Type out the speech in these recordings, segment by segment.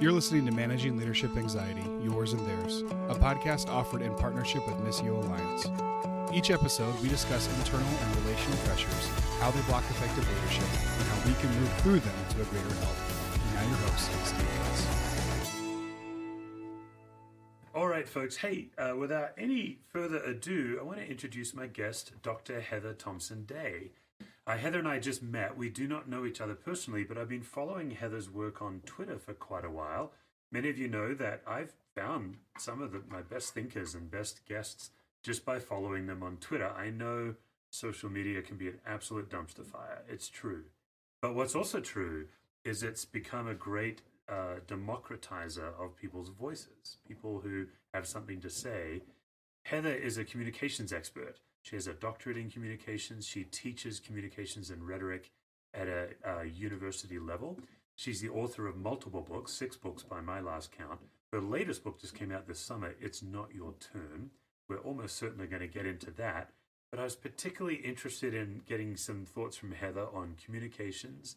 You're listening to Managing Leadership Anxiety, Yours and Theirs, a podcast offered in partnership with Missio Alliance. Each episode, we discuss internal and relational pressures, how they block effective leadership, and how we can move through them to a greater health. And now your host, Steve Katz. All right, folks. Hey, without any further ado, I want to introduce my guest, Dr. Heather Thompson-Day. Heather and I just met. We do not know each other personally, but I've been following Heather's work on Twitter for quite a while. Many of you know that I've found some of my best thinkers and best guests just by following them on Twitter. I know social media can be an absolute dumpster fire. It's true. But what's also true is it's become a great democratizer of people's voices, people who have something to say. Heather is a communications expert. She has a doctorate in communications. She teaches communications and rhetoric at a university level. She's the author of multiple books, 6 books by my last count. Her latest book just came out this summer, It's Not Your Turn. We're almost certainly going to get into that. But I was particularly interested in getting some thoughts from Heather on communications,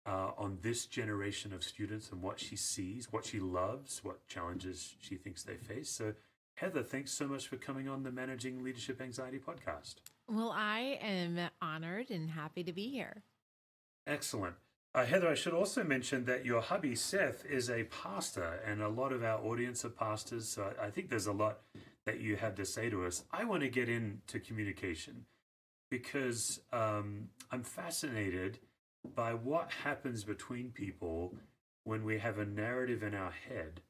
on this generation of students and what she sees, what she loves, what challenges she thinks they face. So Heather, thanks so much for coming on the Managing Leadership Anxiety podcast. Well, I am honored and happy to be here. Excellent. Heather, I should also mention that your hubby, Seth, is a pastor, and a lot of our audience are pastors, so I think there's a lot that you have to say to us. I want to get into communication because I'm fascinated by what happens between people when we have a narrative in our head,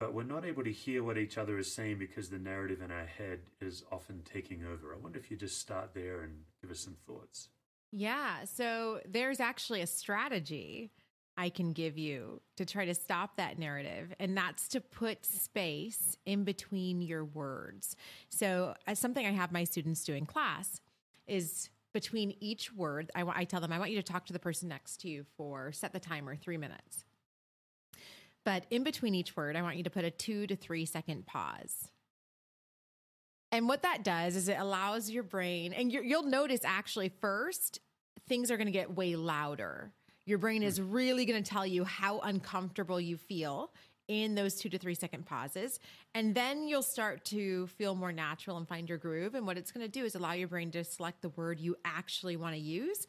but we're not able to hear what each other is saying because the narrative in our head is often taking over. I wonder if you just start there and give us some thoughts. Yeah, so there's actually a strategy I can give you to try to stop that narrative, and that's to put space in between your words. So something I have my students do in class is between each word, I tell them, I want you to talk to the person next to you set the timer 3 minutes. But in between each word, I want you to put a 2 to 3 second pause. And what that does is it allows your brain, and you'll notice actually first, things are going to get way louder. Your brain is really going to tell you how uncomfortable you feel in those 2 to 3 second pauses. And then you'll start to feel more natural and find your groove. And what it's going to do is allow your brain to select the word you actually want to use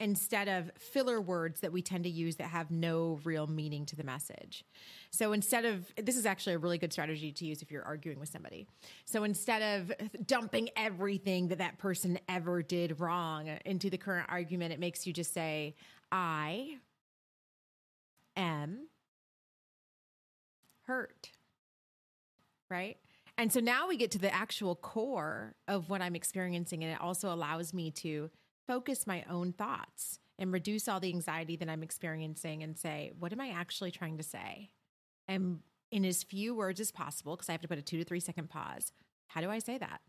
instead of filler words that we tend to use that have no real meaning to the message. So this is actually a really good strategy to use if you're arguing with somebody. So instead of dumping everything that person ever did wrong into the current argument, it makes you just say, I am hurt, right? And so now we get to the actual core of what I'm experiencing, and it also allows me to focus my own thoughts and reduce all the anxiety that I'm experiencing and say, what am I actually trying to say? And in as few words as possible, because I have to put a 2 to 3 second pause, how do I say that?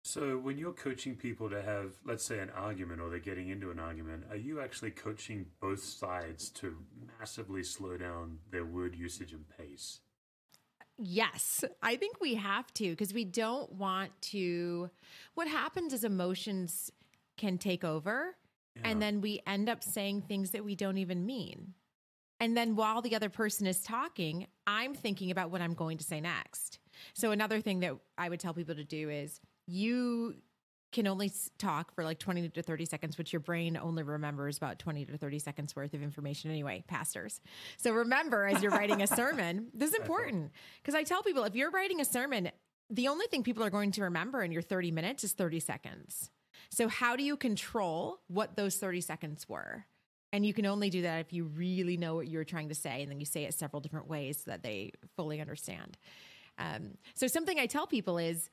So when you're coaching people to have, let's say, an argument, or they're getting into an argument, are you actually coaching both sides to massively slow down their word usage and pace? Yes, I think we have to, because we don't want to. What happens is emotions can take over, and then we end up saying things that we don't even mean. And then while the other person is talking, I'm thinking about what I'm going to say next. So another thing that I would tell people to do is you can only talk for like 20 to 30 seconds, which your brain only remembers about 20 to 30 seconds worth of information anyway, pastors. So remember, as you're writing a sermon, this is important, because I tell people, if you're writing a sermon, the only thing people are going to remember in your 30 minutes is 30 seconds. So how do you control what those 30 seconds were? And you can only do that if you really know what you're trying to say, and then you say it several different ways so that they fully understand. So something I tell people is,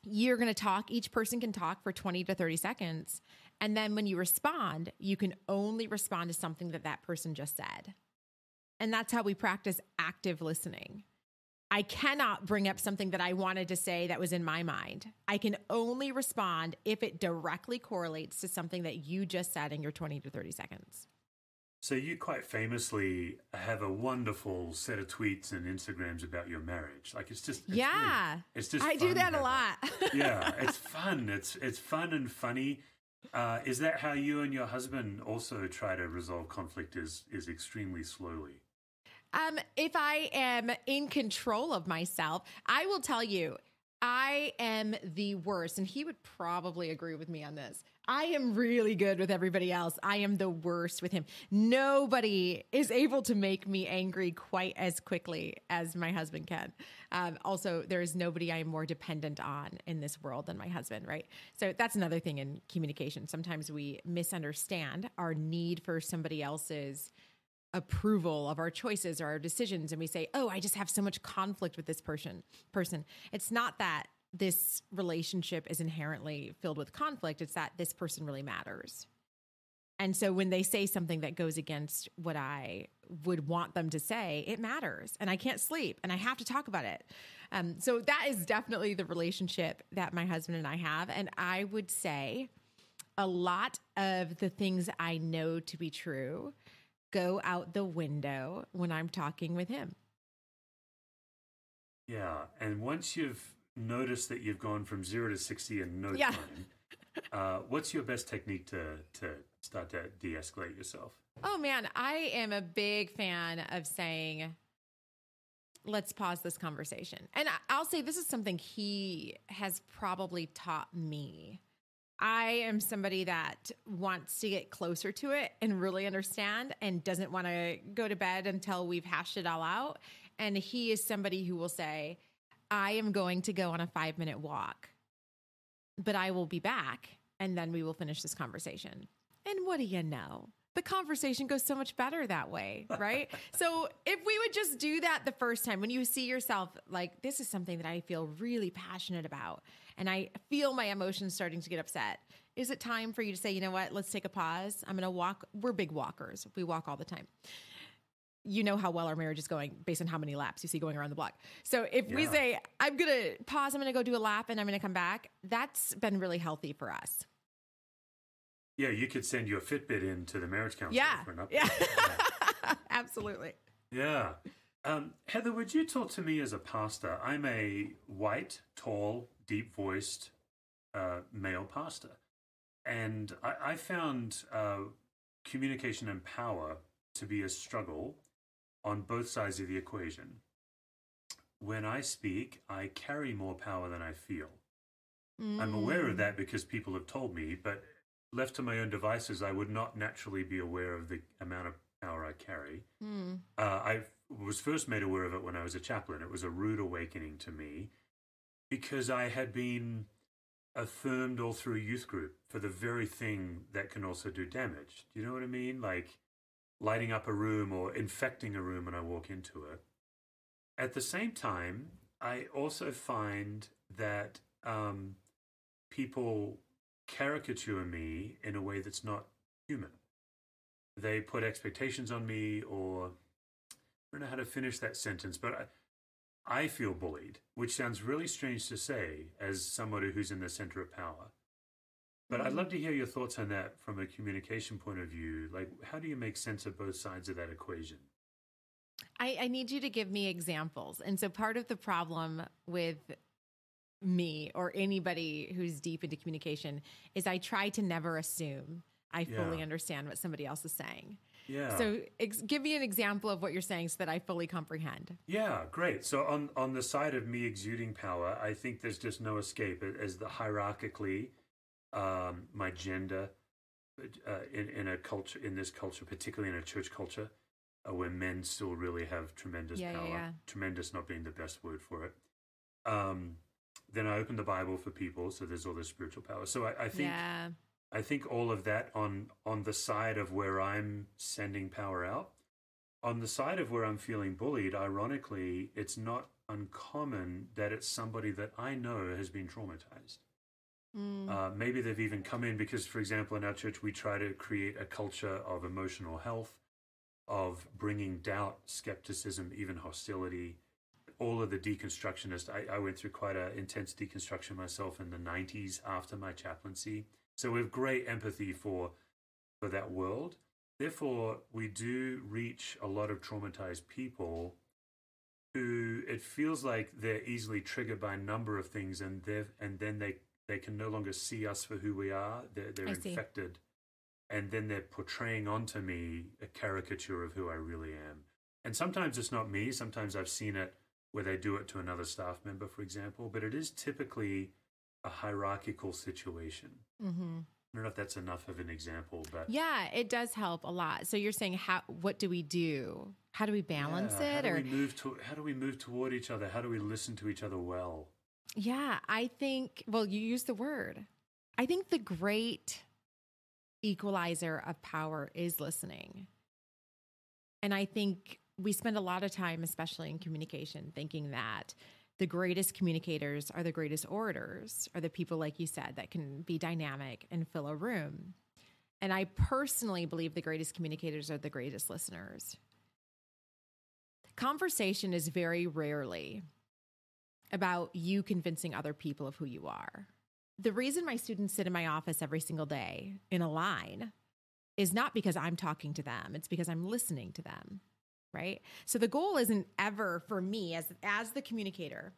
you're going to talk, each person can talk for 20 to 30 seconds. And then when you respond, you can only respond to something that person just said. And that's how we practice active listening. I cannot bring up something that I wanted to say that was in my mind. I can only respond if it directly correlates to something that you just said in your 20 to 30 seconds. So you quite famously have a wonderful set of tweets and Instagrams about your marriage. Like it's just I fun, do that a lot. Yeah, it's fun. It's fun and funny. Is that how you and your husband also try to resolve conflict? Is extremely slowly? If I am in control of myself, I will tell you, I am the worst. And he would probably agree with me on this. I am really good with everybody else. I am the worst with him. Nobody is able to make me angry quite as quickly as my husband can. Also, there is nobody I am more dependent on in this world than my husband, right? So that's another thing in communication. Sometimes we misunderstand our need for somebody else's approval of our choices or our decisions. And we say, oh, I just have so much conflict with this person. It's not that this relationship is inherently filled with conflict. It's that this person really matters. And so when they say something that goes against what I would want them to say, it matters. And I can't sleep and I have to talk about it. So that is definitely the relationship that my husband and I have. And I would say a lot of the things I know to be true go out the window when I'm talking with him. Yeah. And once you've noticed that you've gone from 0 to 60 in no time, what's your best technique to start to de-escalate yourself? Oh man, I am a big fan of saying, let's pause this conversation. And I'll say this is something he has probably taught me. I am somebody that wants to get closer to it and really understand and doesn't want to go to bed until we've hashed it all out. And he is somebody who will say, I am going to go on a 5-minute walk, but I will be back and then we will finish this conversation. And what do you know? The conversation goes so much better that way, right? So if we would just do that the first time, when you see yourself like, this is something that I feel really passionate about, and I feel my emotions starting to get upset, is it time for you to say, you know what, let's take a pause. I'm going to walk. We're big walkers. We walk all the time. You know how well our marriage is going based on how many laps you see going around the block. So if we say, I'm going to pause, I'm going to go do a lap and I'm going to come back, that's been really healthy for us. Yeah, you could send your Fitbit into the marriage counselor for an update. Yeah. Absolutely. Yeah. Heather, would you talk to me as a pastor? I'm a white, tall, deep-voiced male pastor. And I found communication and power to be a struggle on both sides of the equation. When I speak, I carry more power than I feel. I'm aware of that because people have told me, but left to my own devices, I would not naturally be aware of the amount of power I carry. I was first made aware of it when I was a chaplain. It was a rude awakening to me because I had been affirmed all through youth group for the very thing that can also do damage. Do you know what I mean? Like lighting up a room or infecting a room when I walk into it. At the same time, I also find that people caricature me in a way that's not human. They put expectations on me, or I don't know how to finish that sentence, but I feel bullied, which sounds really strange to say as somebody who's in the center of power. But I'd love to hear your thoughts on that from a communication point of view. Like, how do you make sense of both sides of that equation? I need you to give me examples. And so part of the problem with me or anybody who's deep into communication is I try to never assume I fully understand what somebody else is saying. Yeah. So give me an example of what you're saying so that I fully comprehend. Yeah, great. So on the side of me exuding power, I think there's just no escape as the hierarchically, my gender in a culture, in this culture, particularly in a church culture, where men still really have tremendous power. Yeah. Tremendous not being the best word for it. Then I open the Bible for people, so there's all this spiritual power. So I think all of that on the side of where I'm sending power out. On the side of where I'm feeling bullied, ironically, it's not uncommon that it's somebody that I know has been traumatized. Maybe they've even come in because, for example, in our church, we try to create a culture of emotional health, of bringing doubt, skepticism, even hostility. All of the deconstructionists, I went through quite an intense deconstruction myself in the 90s after my chaplaincy. So we have great empathy for that world. Therefore, we do reach a lot of traumatized people who it feels like they're easily triggered by a number of things, and then they they can no longer see us for who we are. They're infected. And then they're portraying onto me a caricature of who I really am. And sometimes it's not me. Sometimes I've seen it where they do it to another staff member, for example. But it is typically a hierarchical situation. Mm-hmm. I don't know if that's enough of an example, but yeah, it does help a lot. So you're saying, what do we do? How do we balance it? How do we move toward each other? How do we listen to each other well? Yeah, I think, well, you use the word. I think the great equalizer of power is listening. And I think we spend a lot of time, especially in communication, thinking that the greatest communicators are the greatest orators, are the people, like you said, that can be dynamic and fill a room. And I personally believe the greatest communicators are the greatest listeners. Conversation is very rarely about you convincing other people of who you are. The reason my students sit in my office every single day in a line is not because I'm talking to them. It's because I'm listening to them, right? So the goal isn't ever for me as the communicator,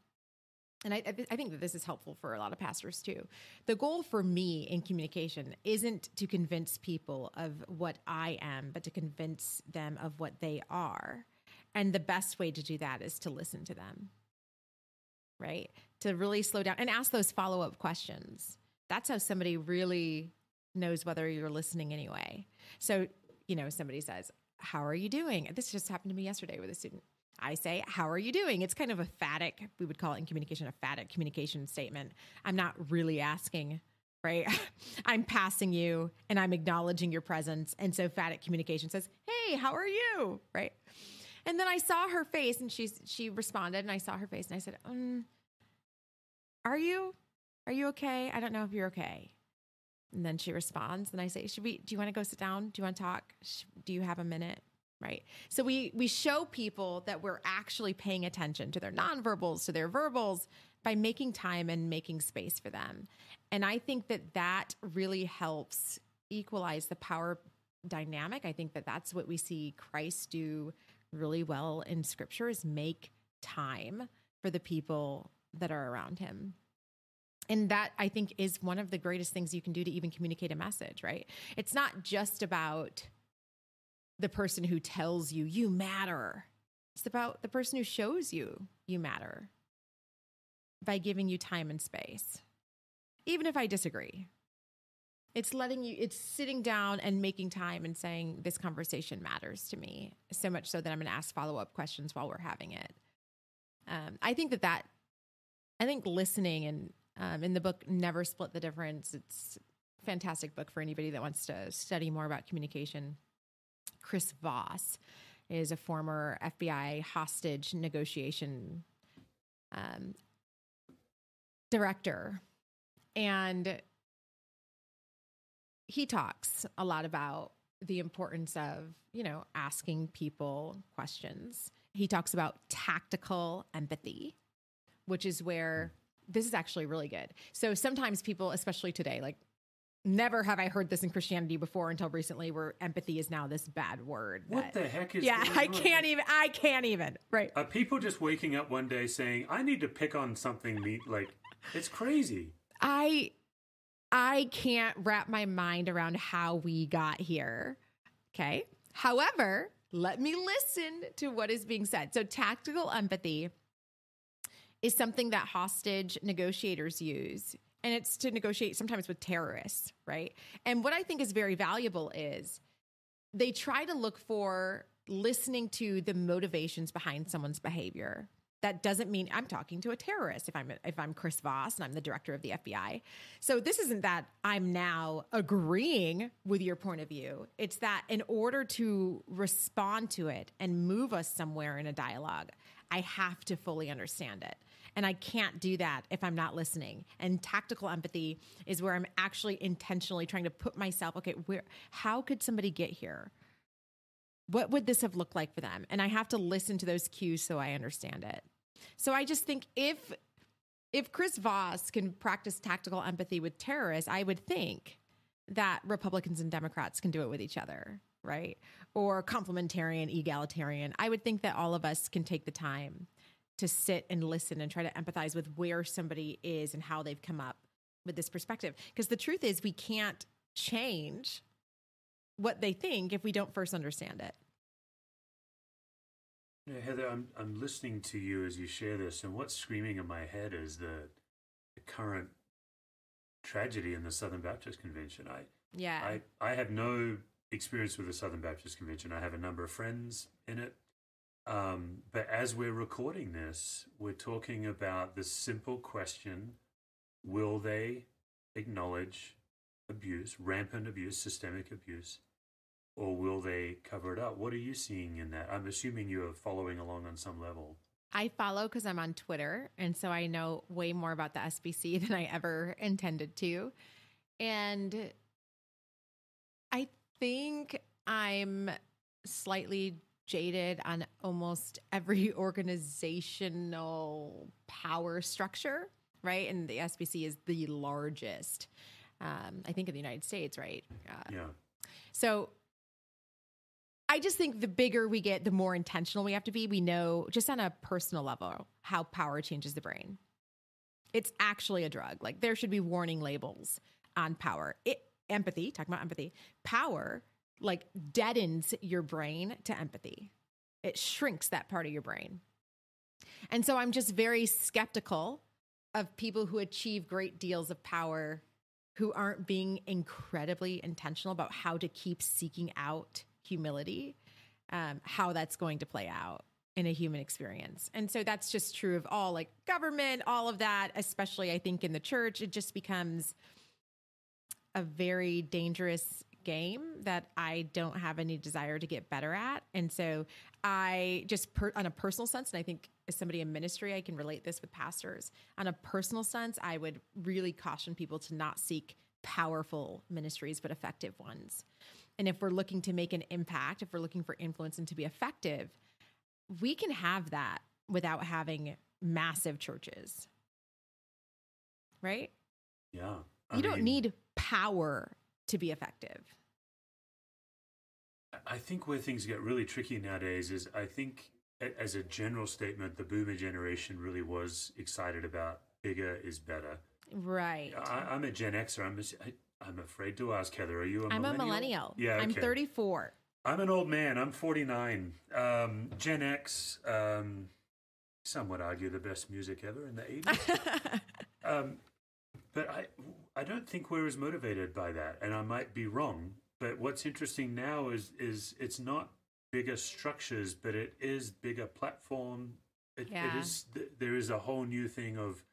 and I think that this is helpful for a lot of pastors too. The goal for me in communication isn't to convince people of what I am, but to convince them of what they are. And the best way to do that is to listen to them, right? To really slow down and ask those follow-up questions. That's how somebody really knows whether you're listening anyway. So, somebody says, how are you doing? This just happened to me yesterday with a student. I say, how are you doing? It's kind of a phatic, we would call it in communication, a phatic communication statement. I'm not really asking, right? I'm passing you and I'm acknowledging your presence. And so phatic communication says, hey, how are you? Right? And then I saw her face and she responded and I saw her face and I said, are you okay? I don't know if you're okay. And then she responds and I say, do you want to go sit down? Do you want to talk? Do you have a minute? Right. So we show people that we're actually paying attention to their nonverbals, to their verbals by making time and making space for them. And I think that really helps equalize the power dynamic. I think that that's what we see Christ do really well in Scripture, is make time for the people that are around him. And that, I think, is one of the greatest things you can do to even communicate a message, right? It's not just about the person who tells you, you matter. It's about the person who shows you, you matter, by giving you time and space. Even if I disagree, it's sitting down and making time and saying, this conversation matters to me, so much so that I'm going to ask follow-up questions while we're having it. I think listening and in the book, Never Split the Difference, it's a fantastic book for anybody that wants to study more about communication. Chris Voss is a former FBI hostage negotiation director. And he talks a lot about the importance of, asking people questions. He talks about tactical empathy, which is where this is actually really good. So sometimes people, especially today, like, never have I heard this in Christianity before until recently, where empathy is now this bad word. What the heck is going on? I can't even. Right. Are people just waking up one day saying, I need to pick on something neat? Like, it's crazy. I can't wrap my mind around how we got here. Okay. However, let me listen to what is being said. So tactical empathy is something that hostage negotiators use. And it's to negotiate sometimes with terrorists, right? And what I think is very valuable is they try to look for listening to the motivations behind someone's behavior. That doesn't mean I'm talking to a terrorist if I'm Chris Voss and I'm the director of the FBI. So this isn't that I'm now agreeing with your point of view. It's that in order to respond to it and move us somewhere in a dialogue, I have to fully understand it. And I can't do that if I'm not listening. And tactical empathy is where I'm actually intentionally trying to put myself, okay, how could somebody get here? What would this have looked like for them? And I have to listen to those cues so I understand it. So I just think if Chris Voss can practice tactical empathy with terrorists, I would think that Republicans and Democrats can do it with each other, right? Or complementarian, egalitarian. I would think that all of us can take the time to sit and listen and try to empathize with where somebody is and how they've come up with this perspective. Because the truth is we can't change what they think if we don't first understand it. Yeah, Heather, I'm listening to you as you share this, and what's screaming in my head is the current tragedy in the Southern Baptist Convention. I have no experience with the Southern Baptist Convention. I have a number of friends in it. But as we're recording this, we're talking about the simple question, will they acknowledge abuse, rampant abuse, systemic abuse, or will they cover it up? What are you seeing in that? I'm assuming you're following along on some level. I follow because I'm on Twitter, and so I know way more about the SBC than I ever intended to. And I think I'm slightly jaded on almost every organizational power structure, right? And the SBC is the largest, I think, in the United States, right? Yeah. So I just think the bigger we get, the more intentional we have to be. We know just on a personal level how power changes the brain. It's actually a drug. Like there should be warning labels on power. Empathy, talking about empathy, power like deadens your brain to empathy. It shrinks that part of your brain. And so I'm just very skeptical of people who achieve great deals of power who aren't being incredibly intentional about how to keep seeking out humility, how that's going to play out in a human experience. And so that's just true of all like government, all of that, especially I think in the church, it just becomes a very dangerous game that I don't have any desire to get better at. And so I just on a personal sense, and I think as somebody in ministry, I can relate this with pastors. On a personal sense, I would really caution people to not seek powerful ministries, but effective ones. And if we're looking to make an impact, if we're looking for influence and to be effective, we can have that without having massive churches, right? Yeah. You don't need power to be effective. I think where things get really tricky nowadays is I think as a general statement, the boomer generation really was excited about bigger is better. Right. I'm a Gen Xer. I'm afraid to ask, Heather, are you a millennial? I'm a millennial. Yeah, okay. I'm 34. I'm an old man. I'm 49. Gen X, some would argue the best music ever in the 80s. But I don't think we're as motivated by that, and I might be wrong. But what's interesting now is it's not bigger structures, but it is bigger platform. It is. There is a whole new thing of,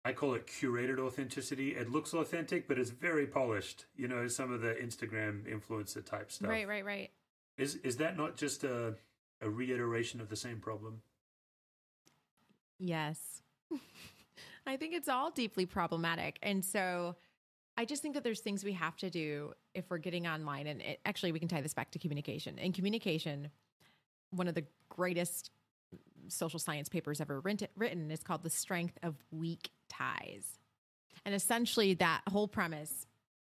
I call it curated authenticity. It looks authentic, but it's very polished. You know, some of the Instagram influencer type stuff. Right. Is that not just a reiteration of the same problem? Yes. I think it's all deeply problematic. And so I just think that there's things we have to do if we're getting online. And actually, we can tie this back to communication. In communication, one of the greatest social science papers ever written is called The Strength of Weak Ties. And essentially, that whole premise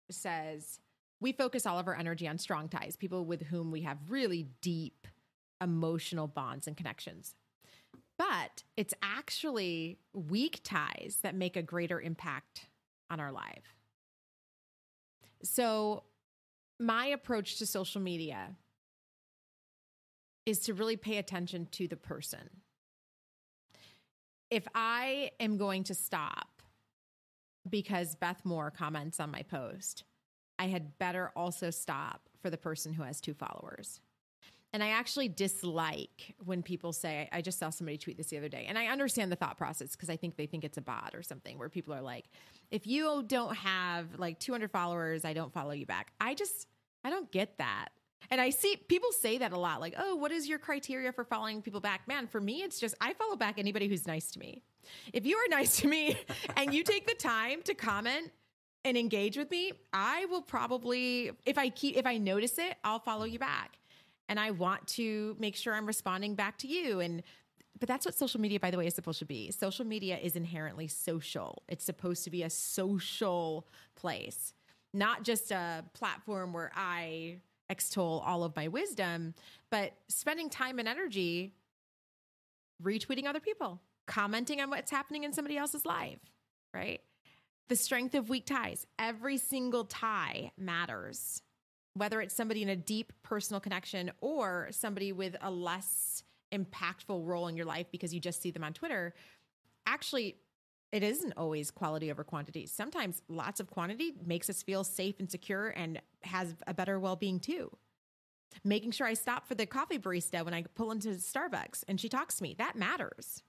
says we focus all of our energy on strong ties, people with whom we have really deep emotional bonds and connections. But it's actually weak ties that make a greater impact on our life. So my approach to social media is to really pay attention to the person. If I am going to stop because Beth Moore comments on my post, I had better also stop for the person who has 2 followers. And I actually dislike when people say, I just saw somebody tweet this the other day. And I understand the thought process because I think they think it's a bot or something where people are like, if you don't have like 200 followers, I don't follow you back. I don't get that. And I see people say that a lot, like, oh, what is your criteria for following people back? Man, for me, it's just, I follow back anybody who's nice to me. If you are nice to me and you take the time to comment and engage with me, I will probably, if I notice it, I'll follow you back. And I want to make sure I'm responding back to you. But that's what social media, by the way, is supposed to be. Social media is inherently social. It's supposed to be a social place, not just a platform where I extol all of my wisdom, but spending time and energy retweeting other people, commenting on what's happening in somebody else's life, right? The strength of weak ties. Every single tie matters. Whether it's somebody in a deep personal connection or somebody with a less impactful role in your life because you just see them on Twitter, actually, it isn't always quality over quantity. Sometimes lots of quantity makes us feel safe and secure and has a better well-being too. Making sure I stop for the coffee barista when I pull into Starbucks and she talks to me, that matters.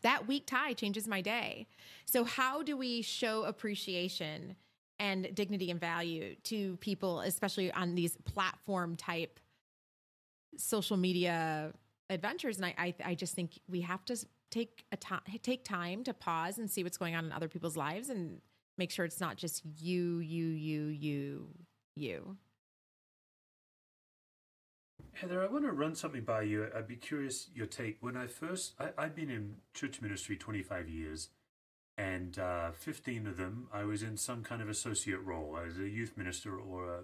That weak tie changes my day. So how do we show appreciation and dignity and value to people, especially on these platform type social media adventures? And I just think we have to take time to pause and see what's going on in other people's lives and make sure it's not just you. Heather, I want to run something by you. I'd be curious your take. When I've been in church ministry 25 years, and 15 of them, I was in some kind of associate role. I was a youth minister or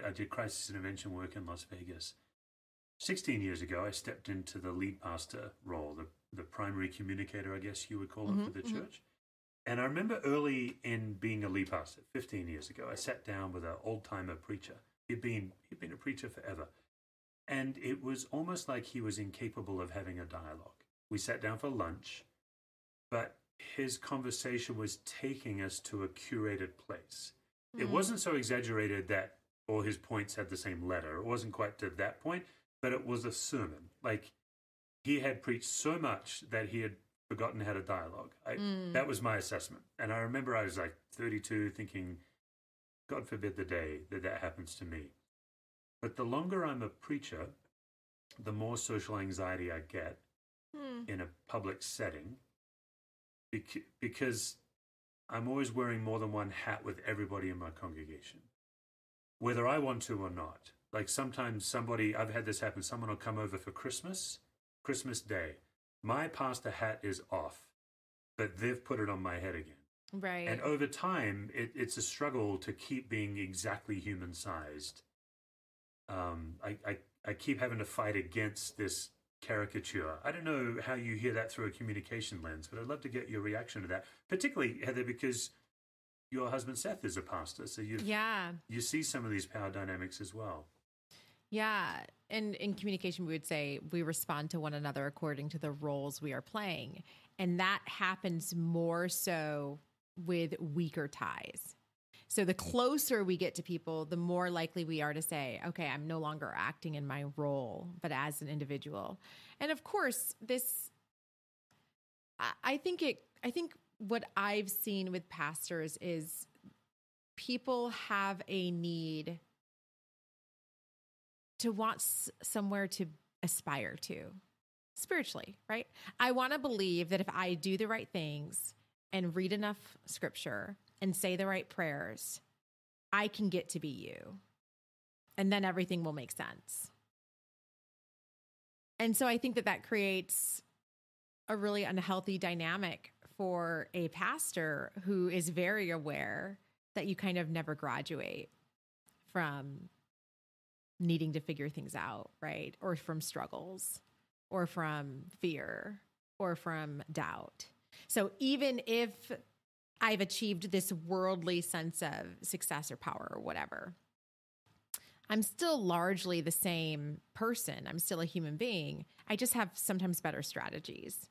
I did crisis intervention work in Las Vegas. 16 years ago, I stepped into the lead pastor role, the primary communicator, I guess you would call it, for the church. And I remember early in being a lead pastor, 15 years ago, I sat down with an old-timer preacher. He'd been a preacher forever. And it was almost like he was incapable of having a dialogue. We sat down for lunch, but his conversation was taking us to a curated place. It wasn't so exaggerated that all his points had the same letter. It wasn't quite to that point, but it was a sermon. Like, he had preached so much that he had forgotten how to dialogue. That was my assessment. And I remember I was like 32 thinking, God forbid the day that happens to me. But the longer I'm a preacher, the more social anxiety I get in a public setting because I'm always wearing more than one hat with everybody in my congregation, whether I want to or not. Like sometimes I've had this happen, someone will come over for Christmas Day. My pastor hat is off, but they've put it on my head again. Right. And over time, it's a struggle to keep being exactly human-sized. I keep having to fight against this caricature. I don't know how you hear that through a communication lens, but I'd love to get your reaction to that, particularly, Heather, because your husband Seth is a pastor, so you see some of these power dynamics as well. Yeah. And in communication, we would say we respond to one another according to the roles we are playing. And that happens more so with weaker ties. So the closer we get to people, the more likely we are to say, okay, I'm no longer acting in my role, but as an individual. And of course, I think what I've seen with pastors is people have a need to want somewhere to aspire to spiritually, right? I want to believe that if I do the right things and read enough scripture and say the right prayers, I can get to be you. And then everything will make sense. And so I think that creates a really unhealthy dynamic for a pastor who is very aware that you kind of never graduate from needing to figure things out, right? Or from struggles, or from fear, or from doubt. So even if I've achieved this worldly sense of success or power or whatever, I'm still largely the same person. I'm still a human being. I just have sometimes better strategies.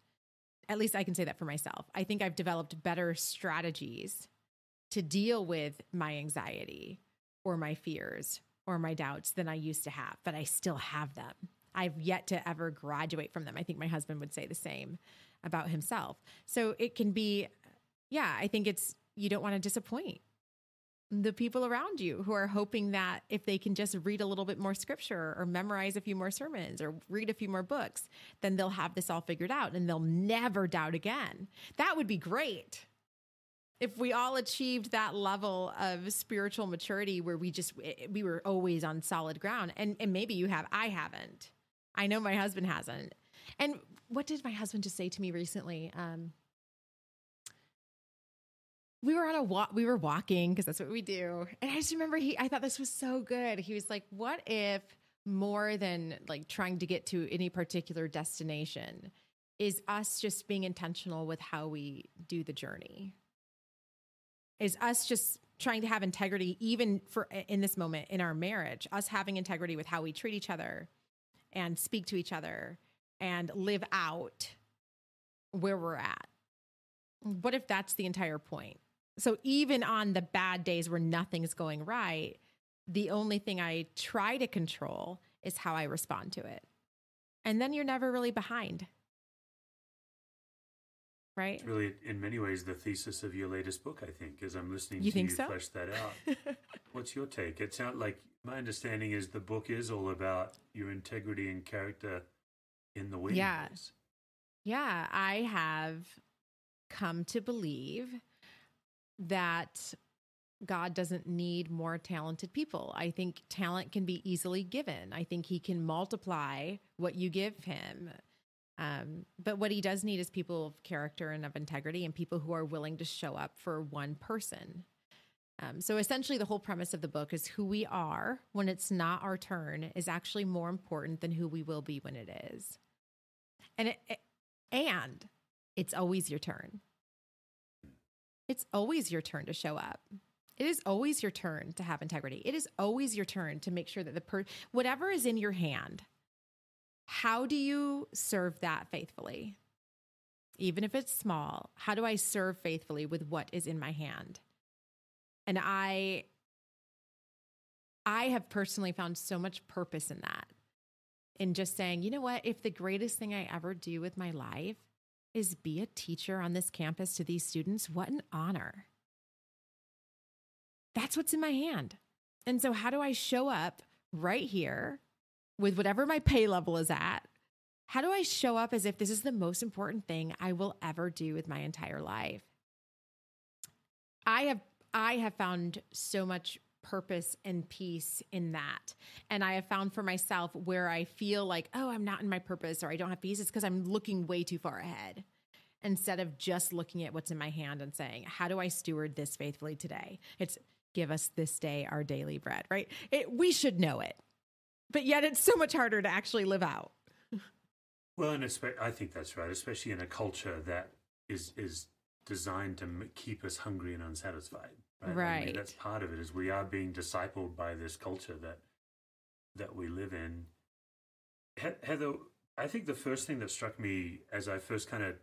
At least I can say that for myself. I think I've developed better strategies to deal with my anxiety or my fears or my doubts than I used to have, but I still have them. I've yet to ever graduate from them. I think my husband would say the same about himself. So it can be, I think you don't want to disappoint the people around you who are hoping that if they can just read a little bit more scripture or memorize a few more sermons or read a few more books, then they'll have this all figured out and they'll never doubt again. That would be great. If we all achieved that level of spiritual maturity where we were always on solid ground, and maybe you have, I haven't. I know my husband hasn't. And what did my husband just say to me recently? We were on a walk, we were walking because that's what we do. And I just remember I thought this was so good. He was like, what if more than like trying to get to any particular destination is us just being intentional with how we do the journey? is us just trying to have integrity, even for in this moment in our marriage, us having integrity with how we treat each other and speak to each other and live out where we're at. What if that's the entire point? So even on the bad days where nothing's going right, the only thing I try to control is how I respond to it. And then you're never really behind. Right? It's really, in many ways, the thesis of your latest book, I think, as I'm listening to think you so? flesh that out. What's your take? It sounds like my understanding is the book is all about your integrity and character in the wings. Yeah, I have come to believe that God doesn't need more talented people. I think talent can be easily given. I think he can multiply what you give him. But what he does need is people of character and of integrity and people who are willing to show up for one person. So essentially the whole premise of the book is who we are when it's not our turn is actually more important than who we will be when it is. And it's always your turn. It's always your turn to show up. It is always your turn to have integrity. It is always your turn to make sure that whatever is in your hand, how do you serve that faithfully? Even if it's small, how do I serve faithfully with what is in my hand? And I have personally found so much purpose in that, in just saying, you know what, if the greatest thing I ever do with my life is be a teacher on this campus to these students, what an honor. That's what's in my hand. And so how do I show up right here with whatever my pay level is at? How do I show up as if this is the most important thing I will ever do with my entire life? I have found so much purpose and peace in that. And I have found for myself where I feel like, oh, I'm not in my purpose or I don't have peace, it's because I'm looking way too far ahead instead of just looking at what's in my hand and saying, how do I steward this faithfully today? It's give us this day our daily bread, right? We should know it, but yet it's so much harder to actually live out. Well, and I think that's right, especially in a culture that is designed to keep us hungry and unsatisfied. Right. I mean, that's part of it, is we are being discipled by this culture that we live in. Heather, I think the first thing that struck me as I first kind of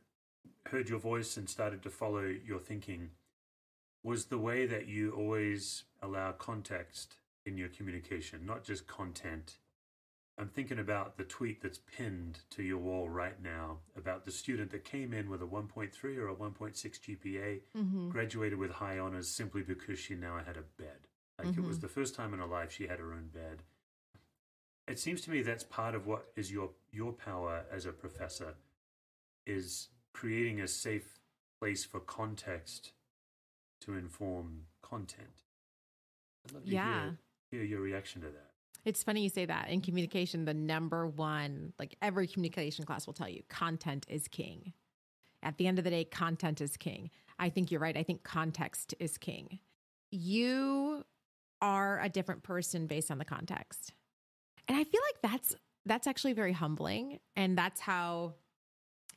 heard your voice and started to follow your thinking was the way that you always allow context in your communication, not just content. I'm thinking about the tweet that's pinned to your wall right now about the student that came in with a 1.3 or a 1.6 GPA, graduated with high honors simply because she now had a bed. Like it was the first time in her life she had her own bed. It seems to me that's part of what is your power as a professor, is creating a safe place for context to inform content. I'd love to hear your reaction to that. It's funny you say that. In communication, the number one, like every communication class will tell you, content is king. At the end of the day, content is king. I think you're right. I think context is king. You are a different person based on the context. And I feel like that's actually very humbling. And that's how,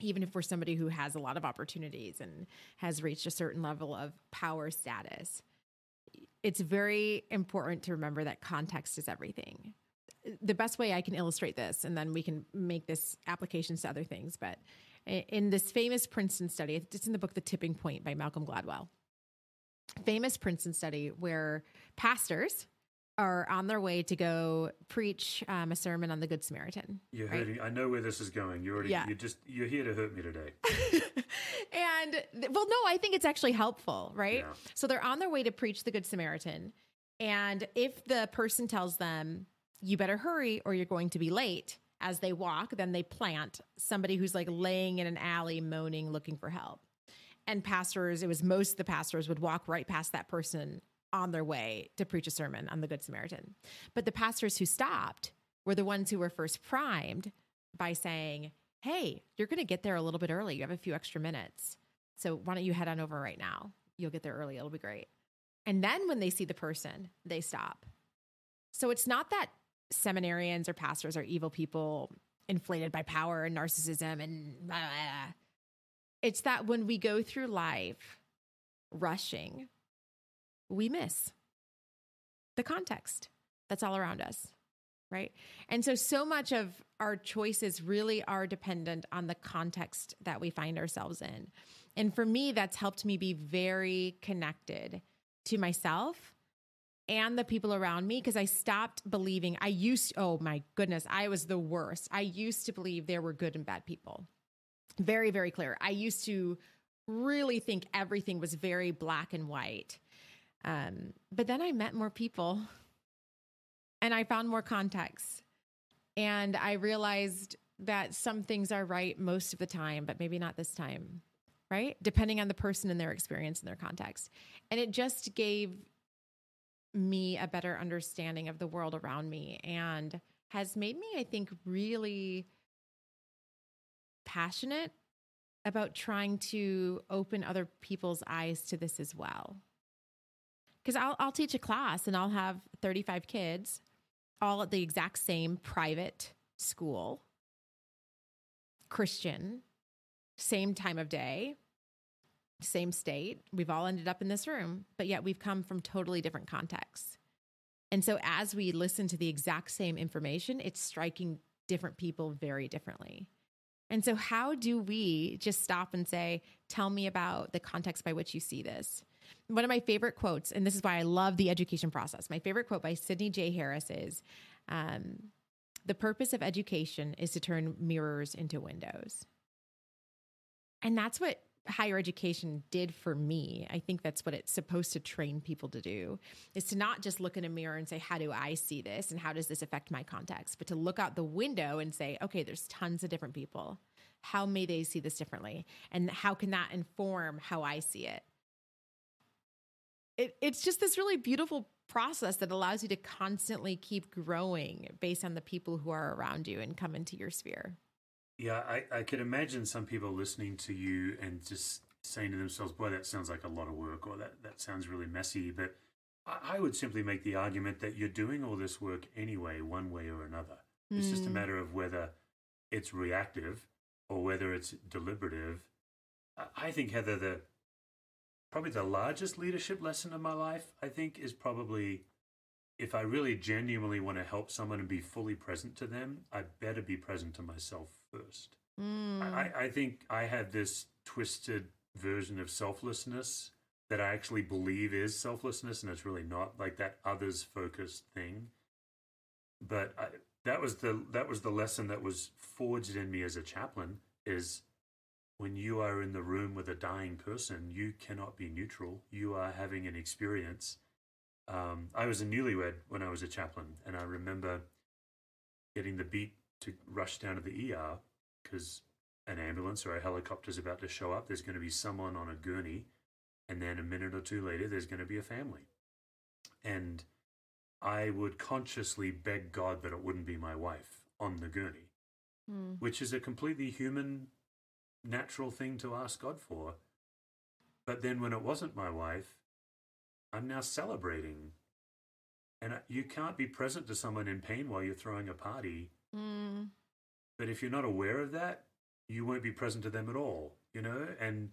even if we're somebody who has a lot of opportunities and has reached a certain level of power status, it's very important to remember that context is everything. The best way I can illustrate this, and then we can make this applications to other things, but in this famous Princeton study, it's in the book, The Tipping Point by Malcolm Gladwell, famous Princeton study where pastors are on their way to go preach a sermon on the Good Samaritan. You're hurting. I know where this is going. You're here to hurt me today. Well, no, I think it's actually helpful, right? Yeah. So they're on their way to preach the Good Samaritan. And if the person tells them, you better hurry or you're going to be late, as they walk, then they plant somebody who's like laying in an alley, moaning, looking for help. And most of the pastors would walk right past that person on their way to preach a sermon on the Good Samaritan. But the pastors who stopped were the ones who were first primed by saying, hey, you're going to get there a little bit early. You have a few extra minutes. So why don't you head on over right now? You'll get there early. It'll be great. And then when they see the person, they stop. So it's not that seminarians or pastors are evil people inflated by power and narcissism and blah, blah, blah. It's that when we go through life rushing we miss the context that's all around us, right? And so much of our choices really are dependent on the context that we find ourselves in. And for me, that's helped me be very connected to myself and the people around me, because I stopped believing. Oh my goodness, I was the worst. I used to believe there were good and bad people. Very, very clear. I used to really think everything was very black and white. But then I met more people and I found more context, and I realized that some things are right most of the time, but maybe not this time, right? Depending on the person and their experience and their context. And it just gave me a better understanding of the world around me, and has made me, I think, really passionate about trying to open other people's eyes to this as well. Because I'll teach a class and I'll have 35 kids, all at the exact same private school, Christian, same time of day, same state. We've all ended up in this room, but yet we've come from totally different contexts. And so as we listen to the exact same information, it's striking different people very differently. And so how do we just stop and say, tell me about the context by which you see this? One of my favorite quotes, and this is why I love the education process, my favorite quote by Sidney J. Harris is, the purpose of education is to turn mirrors into windows. And that's what higher education did for me. I think that's what it's supposed to train people to do, is to not just look in a mirror and say, how do I see this? And how does this affect my context? But to look out the window and say, okay, there's tons of different people. How may they see this differently? And how can that inform how I see it? It's just this really beautiful process that allows you to constantly keep growing based on the people who are around you and come into your sphere. Yeah, I could imagine some people listening to you and just saying to themselves, boy, that sounds like a lot of work, or that sounds really messy. But I would simply make the argument that you're doing all this work anyway, one way or another. It's just a matter of whether it's reactive or whether it's deliberative. I think, Heather, probably the largest leadership lesson of my life, I think, is probably, if I really genuinely want to help someone and be fully present to them, I better be present to myself first. I think I have this twisted version of selflessness that I actually believe is selflessness, and it's really not, like that others-focused thing. But that was the lesson that was forged in me as a chaplain, is when you are in the room with a dying person, you cannot be neutral. You are having an experience. I was a newlywed when I was a chaplain, and I remember getting the beat to rush down to the ER because an ambulance or a helicopter is about to show up. There's going to be someone on a gurney, and then a minute or two later, there's going to be a family. And I would consciously beg God that it wouldn't be my wife on the gurney, which is a completely human, natural thing to ask God for. But then when it wasn't my wife, I'm now celebrating. And you can't be present to someone in pain while you're throwing a party. But if you're not aware of that, you won't be present to them at all, you know? And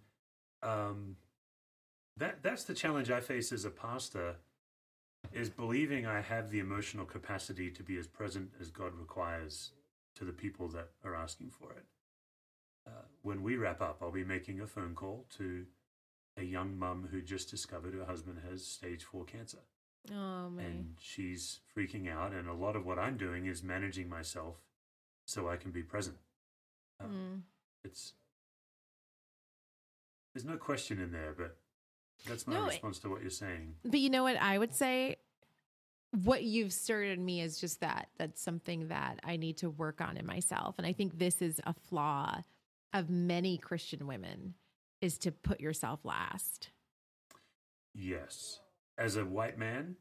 that's the challenge I face as a pastor, is believing I have the emotional capacity to be as present as God requires to the people that are asking for it. When we wrap up, I'll be making a phone call to a young mum who just discovered her husband has stage 4 cancer. Oh, man. And she's freaking out. And a lot of what I'm doing is managing myself so I can be present. There's no question in there, but that's my response to what you're saying. But you know what I would say? What you've stirred in me is just that's something that I need to work on in myself. And I think this is a flaw of many Christian women, is to put yourself last. Yes. As a white man,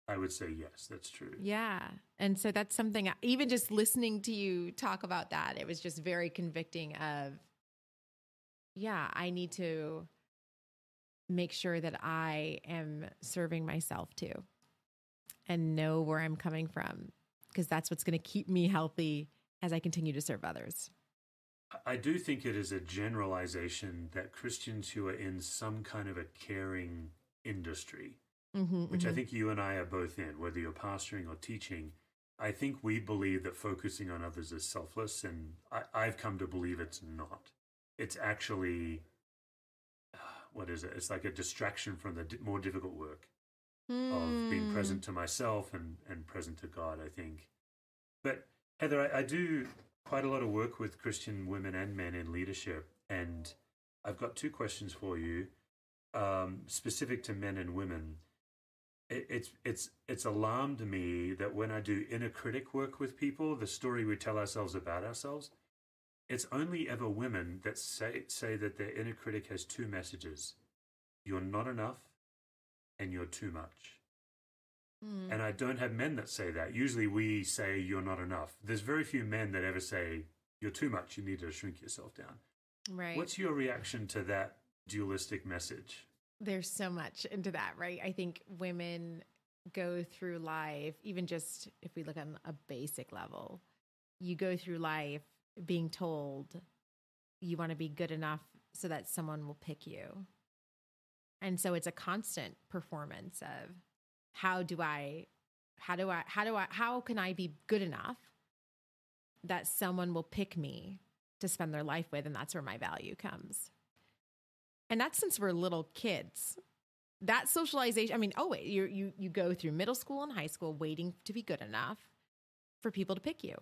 I would say yes, that's true. Yeah. And so that's something, even just listening to you talk about that, it was just very convicting of, yeah, I need to make sure that I am serving myself too and know where I'm coming from, because that's what's going to keep me healthy as I continue to serve others. I do think it is a generalization that Christians who are in some kind of a caring industry, which I think you and I are both in, whether you're pastoring or teaching. I think we believe that focusing on others is selfless, and I've come to believe it's not. It's actually, what is it? It's like a distraction from the more difficult work of being present to myself and present to God, I think. But Heather, I do quite a lot of work with Christian women and men in leadership, and I've got two questions for you, specific to men and women. It's alarmed me that when I do inner critic work with people, the story we tell ourselves about ourselves, it's only ever women that say that their inner critic has two messages: you're not enough, and you're too much. And I don't have men that say that. Usually we say you're not enough. There's very few men that ever say you're too much, you need to shrink yourself down. Right. What's your reaction to that dualistic message? There's so much into that, right? I think women go through life, even just if we look on a basic level, you go through life being told you want to be good enough so that someone will pick you. And so it's a constant performance of how can I be good enough that someone will pick me to spend their life with? And that's where my value comes. And that's since we're little kids. That socialization, I mean, you go through middle school and high school waiting to be good enough for people to pick you.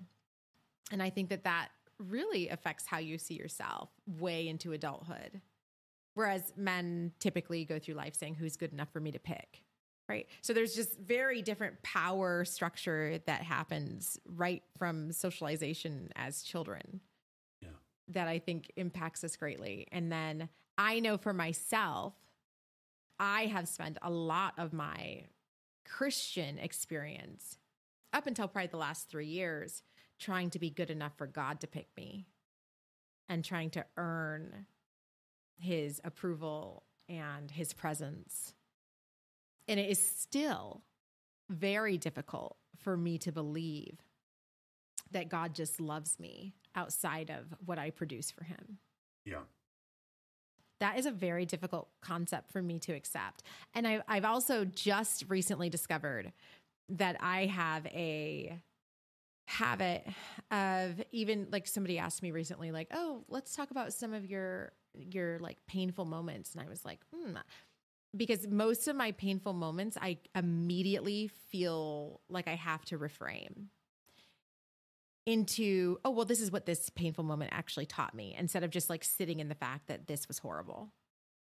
And I think that really affects how you see yourself way into adulthood. Whereas men typically go through life saying, who's good enough for me to pick? Right. So there's just very different power structure that happens right from socialization as children. Yeah. That I think impacts us greatly. And then I know for myself, I have spent a lot of my Christian experience up until probably the last 3 years trying to be good enough for God to pick me and trying to earn his approval and his presence. And it is still very difficult for me to believe that God just loves me outside of what I produce for him. Yeah. That is a very difficult concept for me to accept. And I've also just recently discovered that I have a habit of, even like somebody asked me recently, like, oh, let's talk about some of your like painful moments. And I was like, because most of my painful moments, I immediately feel like I have to reframe into, oh, well, this is what this painful moment actually taught me, instead of just like sitting in the fact that this was horrible.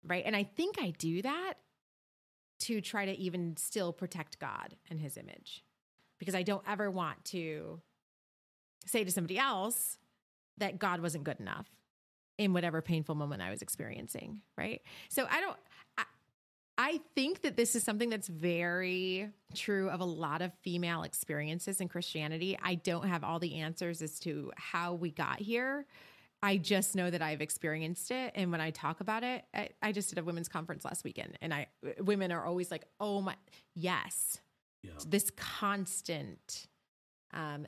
Right. And I think I do that to try to even still protect God and his image, because I don't ever want to say to somebody else that God wasn't good enough in whatever painful moment I was experiencing. Right. So I think that this is something that's very true of a lot of female experiences in Christianity. I don't have all the answers as to how we got here. I just know that I've experienced it. And when I talk about it, I just did a women's conference last weekend, and women are always like, oh my, yes. Yeah. This constant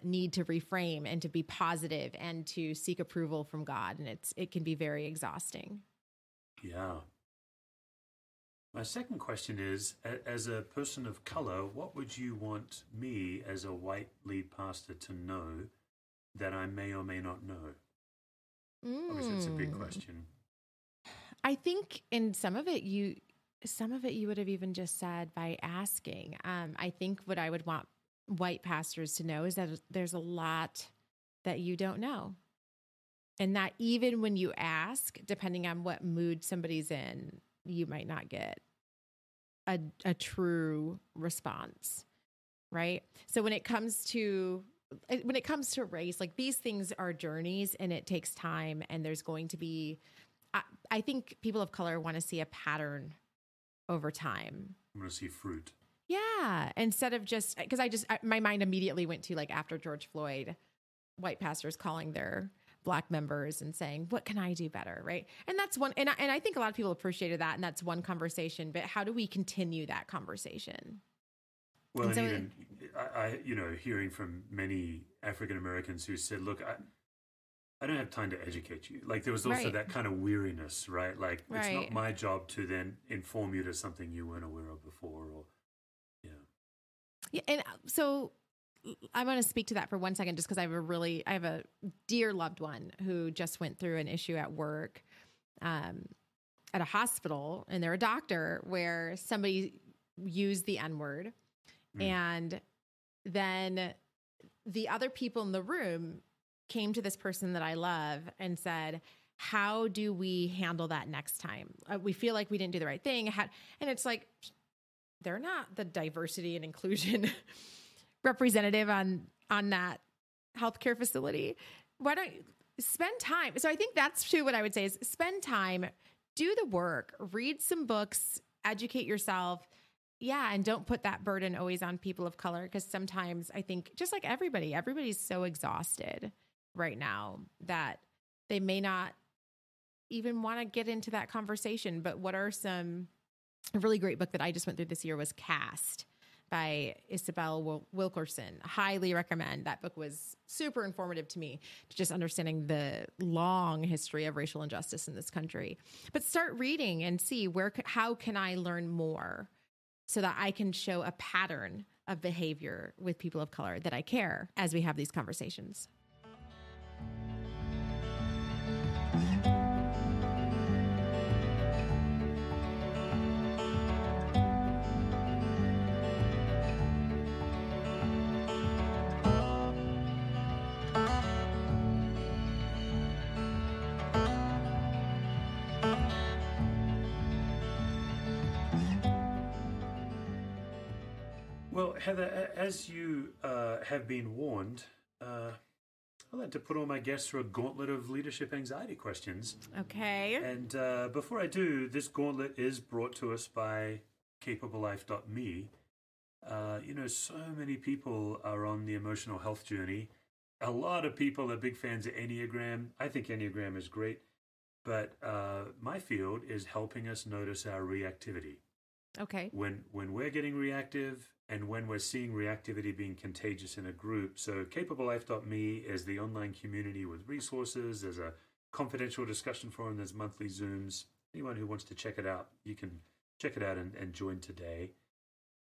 need to reframe and to be positive and to seek approval from God. And it can be very exhausting. Yeah. My second question is, as a person of color, what would you want me as a white lead pastor to know that I may or may not know? Obviously, it's a big question. I think in some of it you would have even just said by asking. I think what I would want white pastors to know is that there's a lot that you don't know. And that even when you ask, depending on what mood somebody's in, you might not get a true response, right? So when it comes to race, like, these things are journeys and it takes time, and there's going to be, I think people of color want to see a pattern over time. I want to see fruit. Yeah. Instead of just, because my mind immediately went to, like, after George Floyd, white pastors calling their Black members and saying, what can I do better? Right. And that's one, and I think a lot of people appreciated that. And that's one conversation, but how do we continue that conversation? Well, and so even I hearing from many African-Americans who said, look, I don't have time to educate you. Like, there was also that kind of weariness, right? Like, it's not my job to then inform you to something you weren't aware of before, or Yeah, and so I want to speak to that for 1 second, just because I have a dear loved one who just went through an issue at work, at a hospital, and they're a doctor, where somebody used the N-word, and then the other people in the room came to this person that I love and said, how do we handle that next time? We feel like we didn't do the right thing. And it's like, they're not the diversity and inclusion representative on that healthcare facility. Why don't you spend time? So I think that's too what I would say is spend time, do the work, read some books, educate yourself. Yeah. And don't put that burden always on people of color. Because sometimes I think, just like everybody's so exhausted right now that they may not even want to get into that conversation. But what are a really great book that I just went through this year was Cast by Isabel Wilkerson. Highly recommend. That book was super informative to me, to just understanding the long history of racial injustice in this country. But start reading and see how can I learn more so that I can show a pattern of behavior with people of color that I care as we have these conversations. Well, Heather, as you have been warned, I'd like to put all my guests through a gauntlet of leadership anxiety questions. Okay. And before I do, this gauntlet is brought to us by CapableLife.me. So many people are on the emotional health journey. A lot of people are big fans of Enneagram. I think Enneagram is great. But my field is helping us notice our reactivity. Okay. When we're getting reactive and when we're seeing reactivity being contagious in a group. So CapableLife.me is the online community with resources. There's a confidential discussion forum. There's monthly Zooms. Anyone who wants to check it out, you can check it out and join today.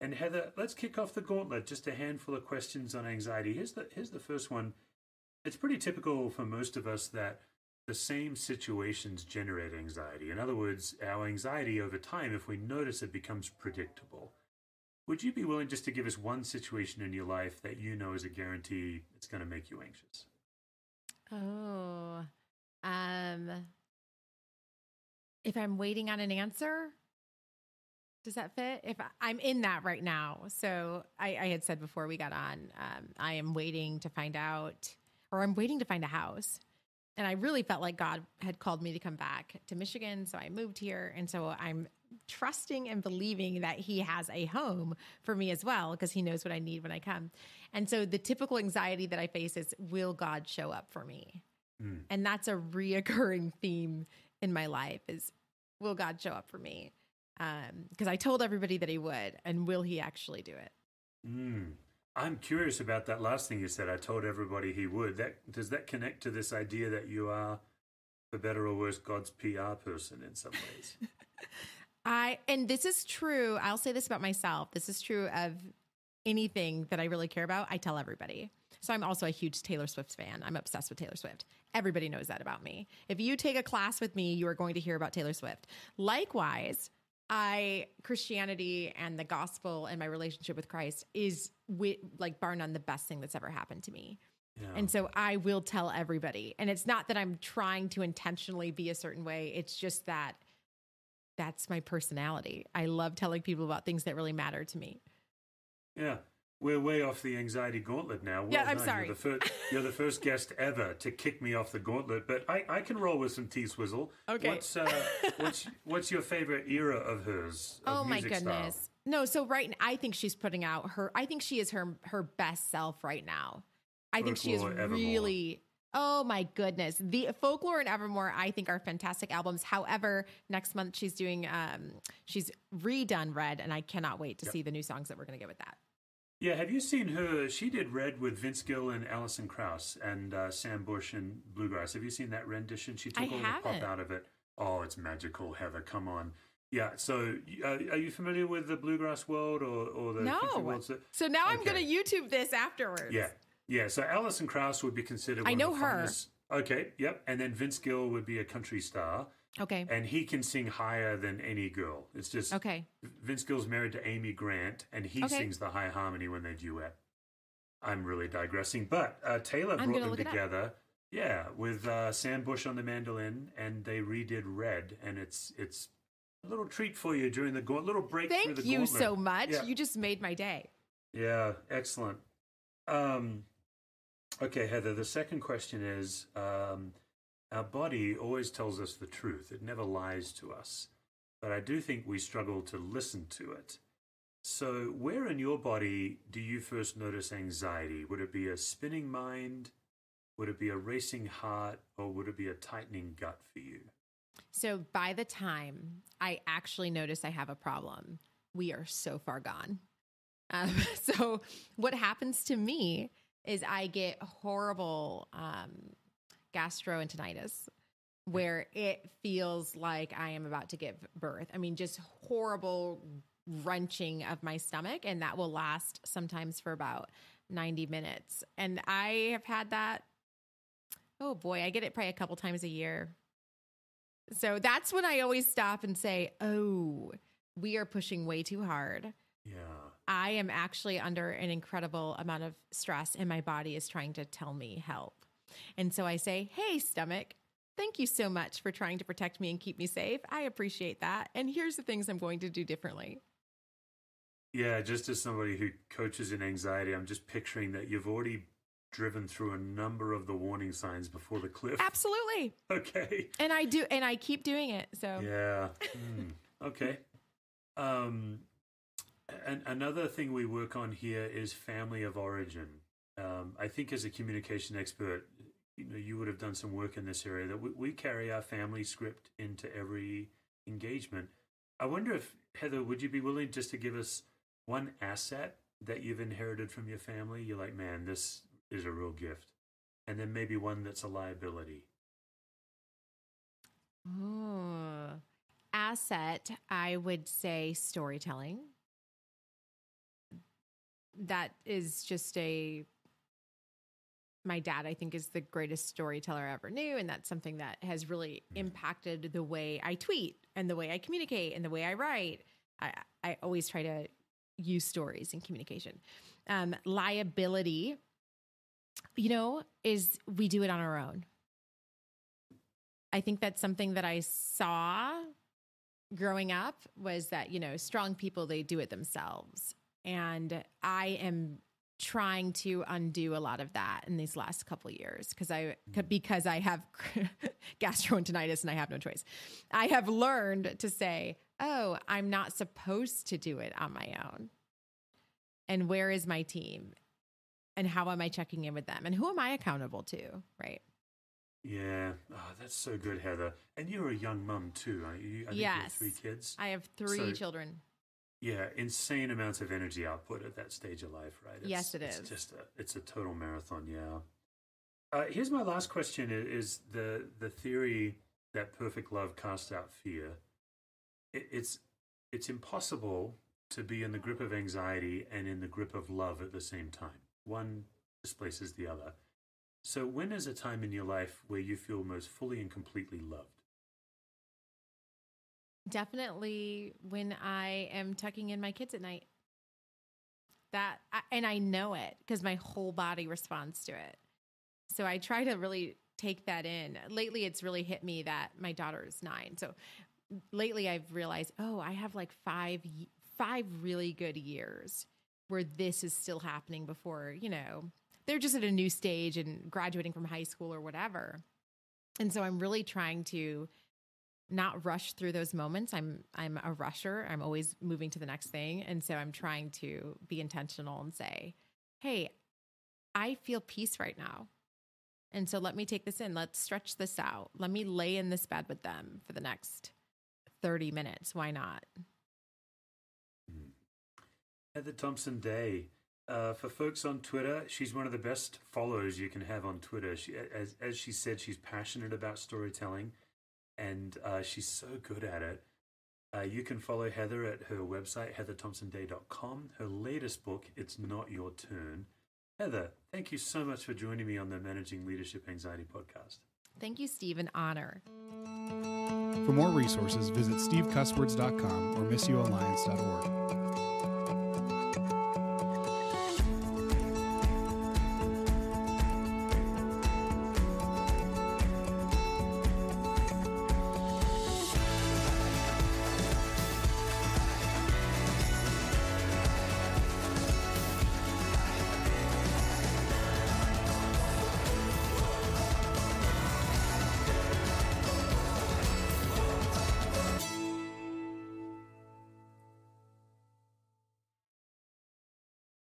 And Heather, let's kick off the gauntlet. Just a handful of questions on anxiety. Here's the first one. It's pretty typical for most of us that the same situations generate anxiety. In other words, our anxiety over time, if we notice it, becomes predictable. Would you be willing just to give us one situation in your life that you know is a guarantee it's going to make you anxious? Oh, if I'm waiting on an answer, does that fit? If I'm in that right now. So I had said before we got on, I am waiting to find out, or I'm waiting to find a house. And I really felt like God had called me to come back to Michigan. So I moved here. And so I'm trusting and believing that he has a home for me as well, because he knows what I need when I come. And so the typical anxiety that I face is, will God show up for me? And that's a reoccurring theme in my life is, will God show up for me? Because I told everybody that he would, and will he actually do it? I'm curious about that last thing you said. I told everybody he would. Does that connect to this idea that you are, for better or worse, God's PR person in some ways? And this is true. I'll say this about myself. This is true of anything that I really care about. I tell everybody. So I'm also a huge Taylor Swift fan. I'm obsessed with Taylor Swift. Everybody knows that about me. If you take a class with me, you are going to hear about Taylor Swift. Likewise, Christianity and the gospel and my relationship with Christ is like bar none the best thing that's ever happened to me. Yeah. And so I will tell everybody. And it's not that I'm trying to intentionally be a certain way. It's just that that's my personality. I love telling people about things that really matter to me. Yeah. We're way off the anxiety gauntlet now. Well, yeah, I'm sorry. You're the first guest ever to kick me off the gauntlet, but I can roll with some T-Swizzle. Okay. What's your favorite era of hers? Oh my goodness. Style? No, so I think she's putting out I think she is her best self right now. I think she is really, oh my goodness. The Folklore and Evermore, I think, are fantastic albums. However, next month she's doing, she's redone Red, and I cannot wait to see the new songs that we're going to get with that. Yeah, have you seen her? She did Red with Vince Gill and Alison Krauss and Sam Bush and Bluegrass. Have you seen that rendition? She took all the pop out of it. Oh, it's magical, Heather. Come on. Yeah. So, are you familiar with the bluegrass world or the country No. world? So now I'm going to YouTube this afterwards. Yeah. Yeah. So Alison Krauss would be considered. I know of the her. finest. Okay. Yep. And then Vince Gill would be a country star. Okay. And he can sing higher than any girl. It's just Okay. Vince Gill's married to Amy Grant, and he sings the high harmony when they duet. I'm really digressing, but Taylor brought them together. Yeah, with Sam Bush on the mandolin, and they redid Red, and it's a little treat for you during the little break. Thank through the you gauntlet. so much. Yeah. You just made my day. Yeah, excellent. Okay, Heather, the second question is, our body always tells us the truth. It never lies to us. But I do think we struggle to listen to it. So where in your body do you first notice anxiety? Would it be a spinning mind? Would it be a racing heart? Or would it be a tightening gut for you? So by the time I actually notice I have a problem, we are so far gone. So what happens to me is I get horrible gastroenteritis, where it feels like I am about to give birth. I mean, just horrible wrenching of my stomach, and that will last sometimes for about 90 minutes. And I have had that, oh boy, I get it probably a couple times a year. So that's when I always stop and say, oh, we are pushing way too hard. Yeah. I am actually under an incredible amount of stress, and my body is trying to tell me help. And so I say, hey, stomach, thank you so much for trying to protect me and keep me safe. I appreciate that. And here's the things I'm going to do differently. Yeah, just as somebody who coaches in anxiety, I'm just picturing that you've already driven through a number of the warning signs before the cliff. Absolutely. Okay. And I do, and I keep doing it. So yeah. Okay. And another thing we work on here is family of origin. I think as a communication expert, you would have done some work in this area that we carry our family script into every engagement. I wonder if, Heather, would you be willing just to give us one asset that you've inherited from your family? You're like, man, this is a real gift. And then maybe one that's a liability. Oh, asset, I would say storytelling. That is just my dad, I think, is the greatest storyteller I ever knew. And that's something that has really impacted the way I tweet and the way I communicate and the way I write. I always try to use stories in communication. Liability, is we do it on our own. I think that's something that I saw growing up was that, strong people, they do it themselves. And I am trying to undo a lot of that in these last couple of years because I have gastroenteritis and I have no choice. I have learned to say, oh, I'm not supposed to do it on my own. And where is my team? And how am I checking in with them? And who am I accountable to? Right. Yeah. Oh, that's so good, Heather. And you're a young mum too, aren't you? I think you have 3 kids. I have 3 children. Yeah, insane amounts of energy output at that stage of life, right? Yes, it is. It's a total marathon, yeah. Here's my last question: is the theory that perfect love casts out fear? It's impossible to be in the grip of anxiety and in the grip of love at the same time. One displaces the other. So, when is a time in your life where you feel most fully and completely loved? Definitely when I am tucking in my kids at night. And I know it because my whole body responds to it. So I try to really take that in. Lately, it's really hit me that my daughter is 9. So lately I've realized, I have like 5 really good years where this is still happening before, they're just at a new stage and graduating from high school or whatever. And so I'm really trying to not rush through those moments. I'm a rusher. I'm always moving to the next thing. And so I'm trying to be intentional and say, hey, I feel peace right now. And so let me take this in. Let's stretch this out. Let me lay in this bed with them for the next 30 minutes. Why not? Heather Thompson Day. For folks on Twitter, she's one of the best followers you can have on Twitter. As she said, she's passionate about storytelling. And she's so good at it. You can follow Heather at her website, heatherthompsonday.com. Her latest book, It's Not Your Turn. Heather, thank you so much for joining me on the Managing Leadership Anxiety podcast. Thank you, Steve. An honor. For more resources, visit stevecusswords.com or missioalliance.org.